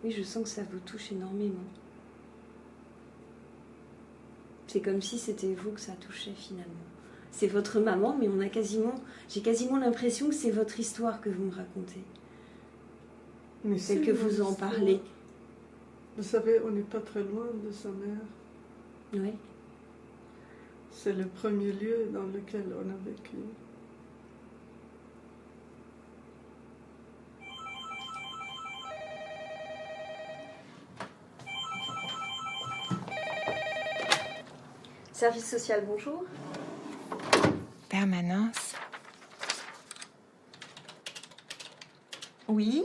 Oui, je sens que ça vous touche énormément. C'est comme si c'était vous que ça touchait finalement. C'est votre maman, mais j'ai quasiment l'impression que c'est votre histoire que vous me racontez. Mais Celle que vous en parlez. Vous savez, on n'est pas très loin de sa mère. Oui. C'est le premier lieu dans lequel on a vécu. Service social, bonjour. Permanence. Oui.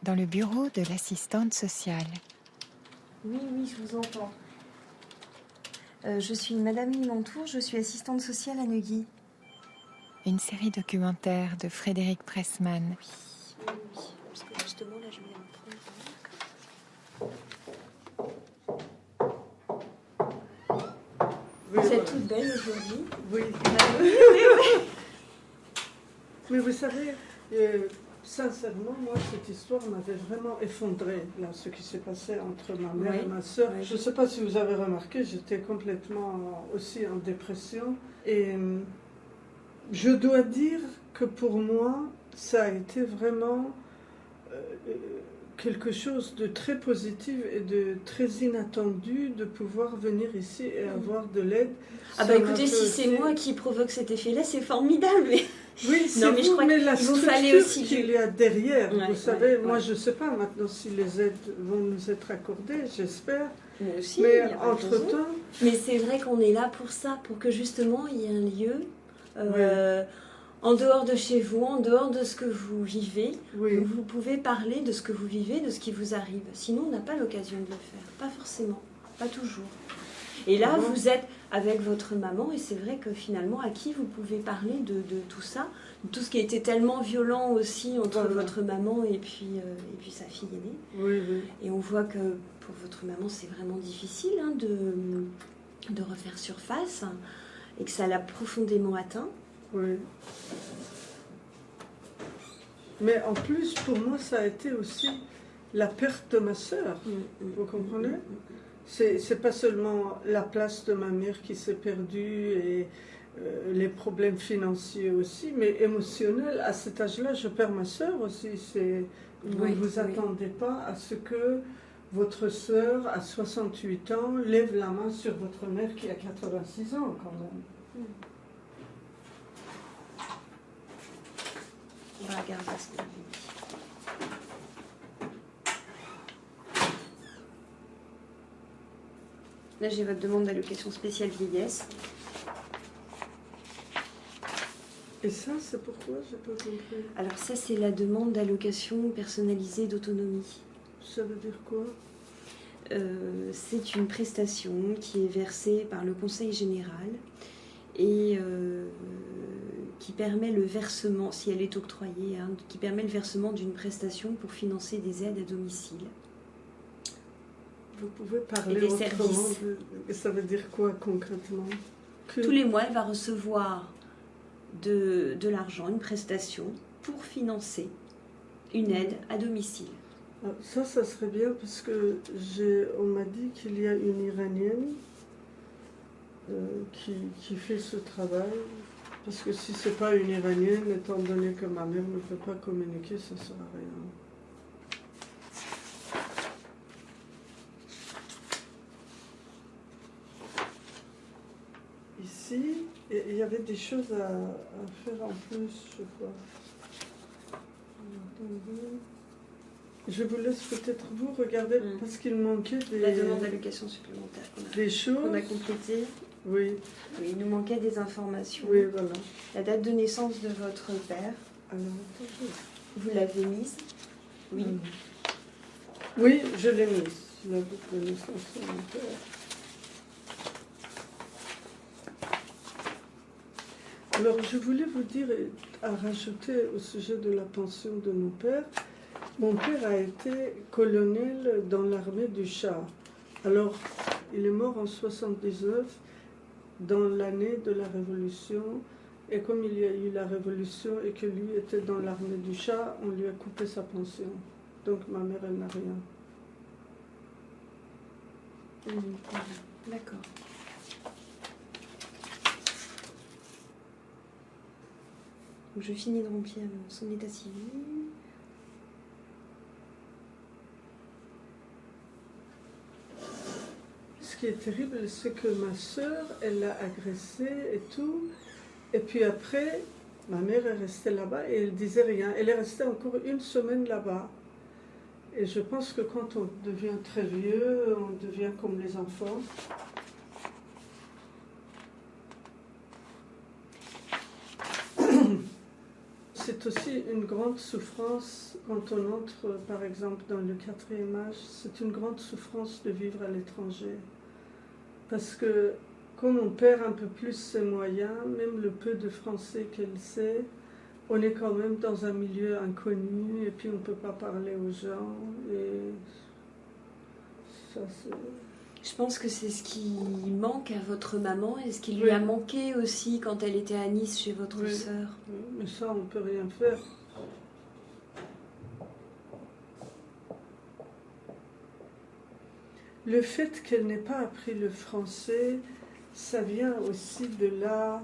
Dans le bureau de l'assistante sociale. Oui, je vous entends. Je suis Madame Limantour, je suis assistante sociale à Neuilly. Une série documentaire de Frédéric Pressman. Oui. Parce que justement, là, je vais en prendre. Vous êtes toute belle aujourd'hui. Oui. Mais vous savez, sincèrement, moi, cette histoire m'avait vraiment effondrée, là, ce qui s'est passé entre ma mère et ma sœur. Je ne sais pas si vous avez remarqué, j'étais complètement aussi en dépression. Et je dois dire que pour moi, ça a été vraiment quelque chose de très positif et de très inattendu de pouvoir venir ici et avoir de l'aide. Ah bah écoutez, si c'est moi qui provoque cet effet-là, c'est formidable. Oui, c'est mais je crois mais la qu'il vous fallait structure aussi qu'il y a derrière, vous savez, moi ouais. je ne sais pas maintenant si les aides vont nous être accordées, j'espère. Moi aussi, mais entre-temps... Mais c'est vrai qu'on est là pour ça, pour que justement il y ait un lieu en dehors de chez vous, en dehors de ce que vous vivez, où vous pouvez parler de ce que vous vivez, de ce qui vous arrive. Sinon, on n'a pas l'occasion de le faire, pas forcément, pas toujours. Et là, vous êtes avec votre maman, et c'est vrai que finalement, à qui vous pouvez parler de tout ça, de tout ce qui a été tellement violent aussi entre votre maman et puis sa fille aînée. Et on voit que pour votre maman, c'est vraiment difficile de refaire surface, et que ça l'a profondément atteint. Oui. Mais en plus, pour moi, ça a été aussi la perte de ma sœur. Vous comprenez ? C'est pas seulement la place de ma mère qui s'est perdue et les problèmes financiers aussi, mais émotionnels. À cet âge-là, je perds ma sœur aussi. Vous ne vous attendez pas à ce que votre sœur, à 68 ans, lève la main sur votre mère qui a 86 ans quand même. On va regarder ce qu'on dit. Là, j'ai votre demande d'allocation spéciale vieillesse. Et ça, c'est pourquoi? J'ai pas compris. Alors ça, c'est la demande d'allocation personnalisée d'autonomie. Ça veut dire quoi? C'est une prestation qui est versée par le Conseil général et qui permet le versement, si elle est octroyée, qui permet le versement d'une prestation pour financer des aides à domicile. Vous pouvez parler et des autrement services. Ça veut dire quoi concrètement? Tous les mois, elle va recevoir de l'argent, une prestation pour financer une aide à domicile. Ça serait bien parce que on m'a dit qu'il y a une Iranienne qui fait ce travail. Parce que si c'est pas une Iranienne, étant donné que ma mère ne peut pas communiquer, ça ne sert à rien. Ici, il y avait des choses à faire en plus, je crois. Je vous laisse peut-être vous regarder parce qu'il manquait la demande d'allocation supplémentaire qu'on a complétée. Oui. Oui, il nous manquait des informations. Oui, voilà. La date de naissance de votre père. Alors, attendez. Vous l'avez mise? Oui. Oui, je l'ai mise. La date de naissance de mon père. Alors, je voulais vous dire, à rajouter au sujet de la pension de mon père, mon père a été colonel dans l'armée du Shah. Alors, il est mort en 79, dans l'année de la Révolution. Et comme il y a eu la Révolution et que lui était dans l'armée du Shah, on lui a coupé sa pension. Donc ma mère, elle n'a rien. D'accord. Donc je finis de remplir son état civil. Ce qui est terrible, c'est que ma sœur, elle l'a agressée et tout. Et puis après, ma mère est restée là-bas et elle disait rien. Elle est restée encore 1 semaine là-bas. Et je pense que quand on devient très vieux, on devient comme les enfants. C'est aussi une grande souffrance quand on entre, par exemple, dans le 4e âge. C'est une grande souffrance de vivre à l'étranger. Parce que comme on perd un peu plus ses moyens, même le peu de français qu'elle sait, on est quand même dans un milieu inconnu et puis on ne peut pas parler aux gens. Et ça, c'est... Je pense que c'est ce qui manque à votre maman et ce qui lui a manqué aussi quand elle était à Nice chez votre sœur. Oui, mais ça, on ne peut rien faire. Le fait qu'elle n'ait pas appris le français, ça vient aussi de là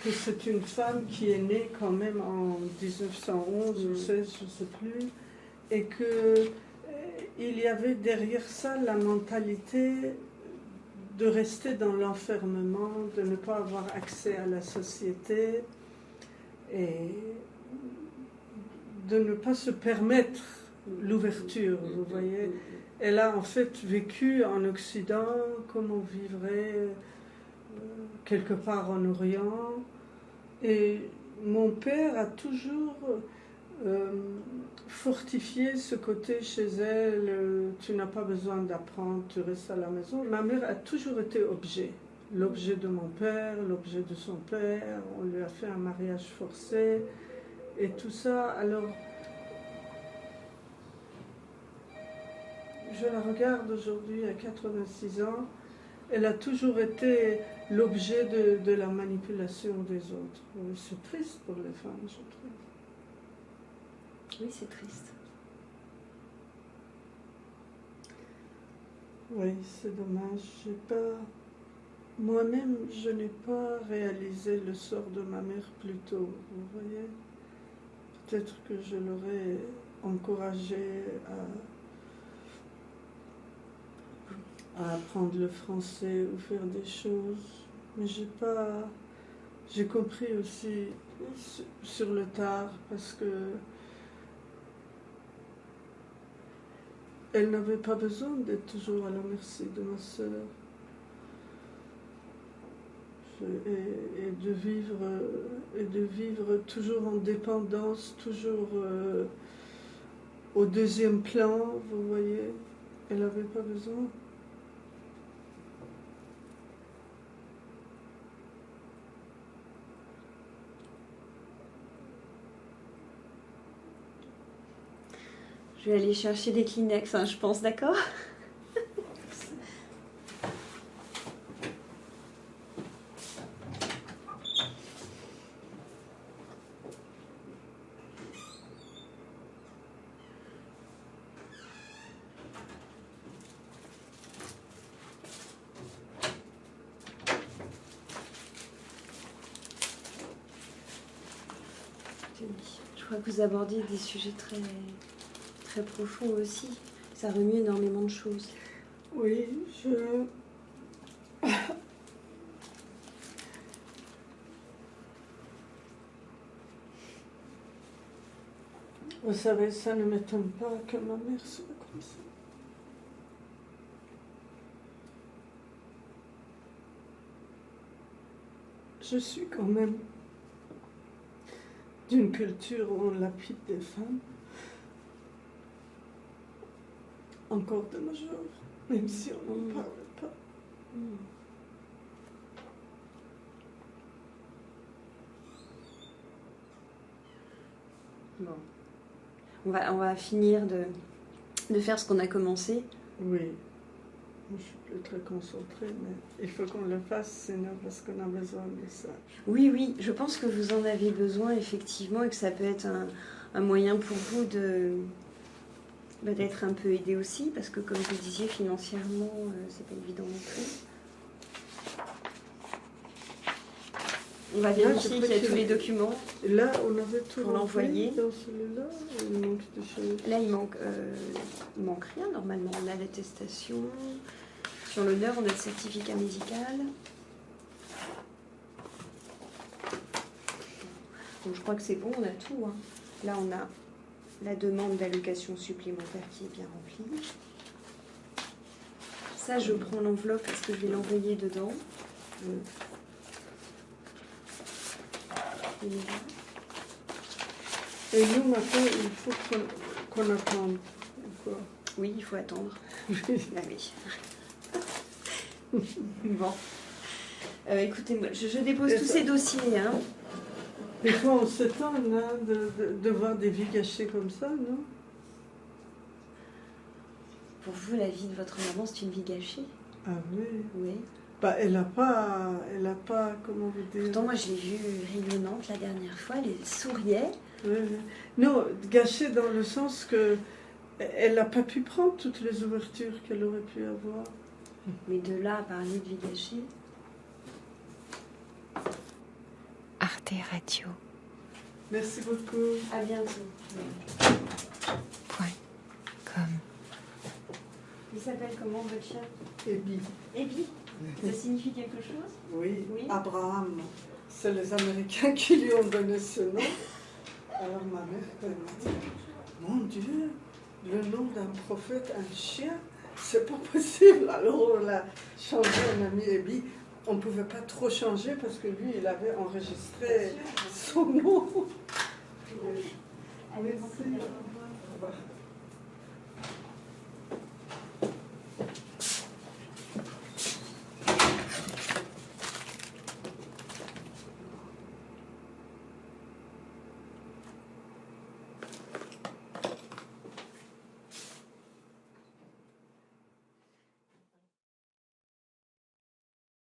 que c'est une femme qui est née quand même en 1911 ou 16, je ne sais plus, et qu'il y avait derrière ça la mentalité de rester dans l'enfermement, de ne pas avoir accès à la société et de ne pas se permettre l'ouverture, vous voyez. Elle a en fait vécu en Occident comme on vivrait quelque part en Orient. Et mon père a toujours fortifié ce côté chez elle, tu n'as pas besoin d'apprendre, tu restes à la maison. Ma mère a toujours été objet. L'objet de mon père, l'objet de son père, on lui a fait un mariage forcé et tout ça. Alors, je la regarde aujourd'hui à 86 ans, elle a toujours été l'objet de la manipulation des autres. C'est triste pour les femmes, je trouve. Oui, c'est triste. Oui, c'est dommage. Moi-même, je n'ai pas réalisé le sort de ma mère plus tôt, vous voyez. Peut-être que je l'aurais encouragée à apprendre le français ou faire des choses, mais j'ai compris aussi sur le tard parce que elle n'avait pas besoin d'être toujours à la merci de ma sœur et de vivre toujours en dépendance, toujours au 2e plan, vous voyez. Elle n'avait pas besoin. Je vais aller chercher des Kleenex, je pense, d'accord ? Je crois que vous abordiez des sujets très profonds aussi. Ça remue énormément de choses. Oui, Vous savez, ça ne m'étonne pas que ma mère soit comme ça. Je suis quand même d'une culture où on lapide des femmes. Encore de nos jours, même si on n'en parle pas. Bon. On va finir de faire ce qu'on a commencé. Oui. Je suis plus très concentrée, mais il faut qu'on le fasse, sinon parce qu'on a besoin de ça. Oui, je pense que vous en avez besoin, effectivement, et que ça peut être un moyen pour vous d'être un peu aidé aussi, parce que comme vous disiez, financièrement, c'est pas évident non plus. On va vérifier qu'il y a tous les documents. Là, on avait tout pour l'envoyer. Dans celui-là, il manque des choses. Là, il manque rien normalement. On a l'attestation. Sur l'honneur, on a le certificat médical. Donc, je crois que c'est bon, on a tout. Hein. Là, on a la demande d'allocation supplémentaire qui est bien remplie. Ça, je prends l'enveloppe parce que je vais l'envoyer dedans. Et nous, maintenant, il faut qu'on attende. Quoi. Oui, il faut attendre. Ah oui. Bon. Écoutez, moi, je dépose tous ces dossiers. Hein. Des fois, on s'étonne hein, de voir des vies gâchées comme ça, non? Pour vous, la vie de votre maman, c'est une vie gâchée? Ah oui. Oui. Bah, elle n'a pas, comment vous dire... Pourtant, moi, je l'ai vue rayonnante la dernière fois, elle souriait. Oui, oui. Non, gâchée dans le sens que elle n'a pas pu prendre toutes les ouvertures qu'elle aurait pu avoir. Mais de là à parler de vie gâchée... Arte Radio. Merci beaucoup. À bientôt. .com. Il s'appelle comment votre chat? Ebi. Ebi. Ça signifie quelque chose? Oui. Oui. Abraham. C'est les Américains qui lui ont donné ce nom. Alors ma mère, elle m'a dit, mon Dieu, le nom d'un prophète, un chien, c'est pas possible. Alors on l'a changé, on a mis Ebi. On ne pouvait pas trop changer parce que lui, il avait enregistré son nom. Allez, Merci. Au revoir.